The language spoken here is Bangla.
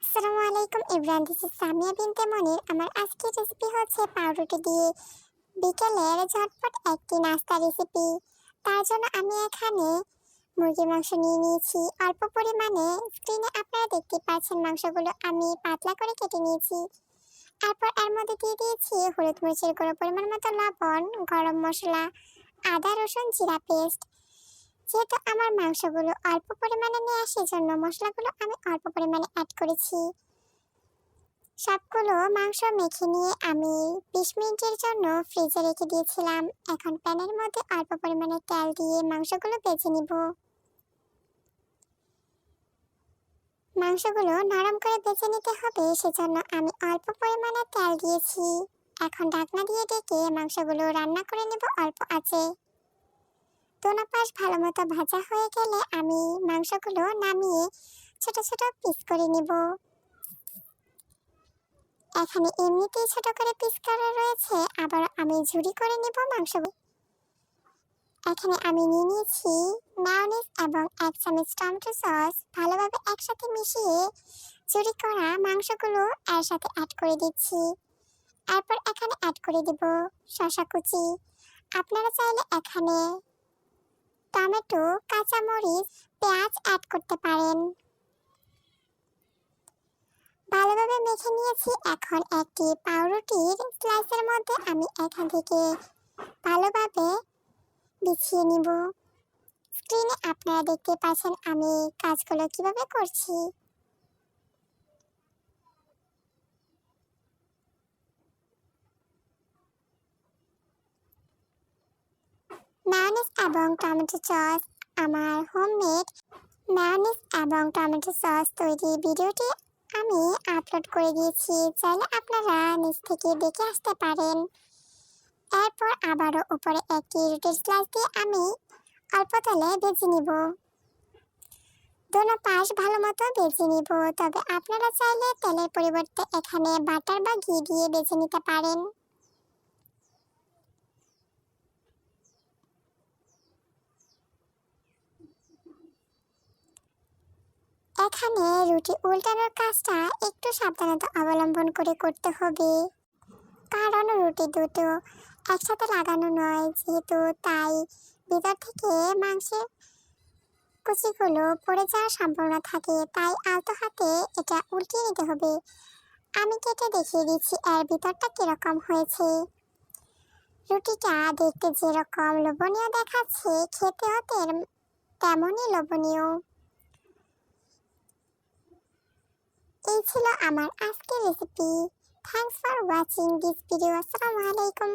আসসালামু আলাইকুম এভরিওয়ান, দিস ইজ সামিয়া বিনতে মনির। আমার আজকের রেসিপি হচ্ছে পাউরুটি দিয়ে বিকেলের ঝটপট একটি নাস্তা রেসিপি। তার জন্য আমি এখানে মুরগির মাংস নিয়ে নিয়েছি অল্প পরিমাণে। স্ক্রিনে আপনারা দেখতে পাচ্ছেন মাংসগুলো আমি পাতলা করে কেটে নিয়েছি। তারপর এর মধ্যে দিয়ে দিয়েছি হলুদ মরিচের গুঁড়ো, পরিমাণ মতো লবণ, গরম মশলা, আদা রসুন জিরা পেস্ট। যেহেতু আমার মাংসগুলো অল্প পরিমাণে নিয়ে আসে, জন্য মশলাগুলো আমি অল্প পরিমাণে অ্যাড করেছি। সবগুলো মাংস মেখে নিয়ে আমি 20 মিনিটের জন্য ফ্রিজে রেখে দিয়েছিলাম। এখন প্যানের মধ্যে অল্প পরিমাণে তেল দিয়ে মাংসগুলো ভেজে নিব। মাংসগুলো নরম করে ভেজে নিতে হবে, সেজন্য আমি অল্প পরিমাণে তেল দিয়েছি। এখন ঢাকনা দিয়ে ঢেকে মাংসগুলো রান্না করে নেব অল্প আঁচে। দোনো পাশ ভালো মতো ভাজা হয়ে গেলে আমি মাংসগুলো নামিয়ে ছোট ছোট পিস করে নেব। এখানে এমনিতেই ছোট করে পিস করা রয়েছে, আবার আমি ঝুরি করে নেব মাংসগুলো। এখানে আমি নিয়ে নিয়েছি মায়োনিজ এবং 1 চামচ টমেটো সস। ভালোভাবে একসাথে মিশিয়ে ঝুরি করা মাংসগুলো এর সাথে অ্যাড করে দিচ্ছি। এরপর এখানে অ্যাড করে দেব শসা কুচি। আপনারা চাইলে এখানে টমেটো, কাঁচামরিচ, পেঁয়াজ অ্যাড করতে পারেন। ভালোভাবে মেখে নিয়েছি। এখন একটি পাউরুটির স্লাইসের মধ্যে আমি এখান থেকে ভালোভাবে বিছিয়ে নিব। স্ক্রিনে আপনারা দেখতে পাচ্ছেন আমি কাজগুলো কিভাবে করছি। মায়োনিজ এবং টমেটো সস, আমার হোমমেড মায়োনিজ এবং টমেটো সস তৈরি ভিডিওটি আমি আপলোড করে দিয়েছি, চাইলে আপনারা নিচ থেকে দেখে আসতে পারেন। এরপর আবারও উপরে একটি রুটির স্লাইস দিয়ে আমি অল্প তেলে ভেজে নিব। দোনো পাশ ভালো মতো ভেজে নিব, তবে আপনারা চাইলে তেলের পরিবর্তে এখানে বাটার বা ঘি দিয়ে ভেজে নিতে পারেন। এখানে রুটি উল্টানোর কাজটা একটু সাবধানতা অবলম্বন করে করতে হবে, কারণ রুটি দুটো একসাথে লাগানো নয় যেহেতু, তাই ভিতর থেকে মাংসের কুচিগুলো পড়ে যাওয়ার সম্ভাবনা থাকে, তাই আলতো হাতে এটা উল্টিয়ে নিতে হবে। আমি কেটে দেখিয়ে দিচ্ছি এর ভিতরটা কিরকম হয়েছে। রুটিটা দেখতে যেরকম লোভনীয় দেখাচ্ছে, খেতেও তেমনই লোভনীয়। এই ছিল আমার আজকের recipe. Thanks for watching this video. আসসালামু আলাইকুম।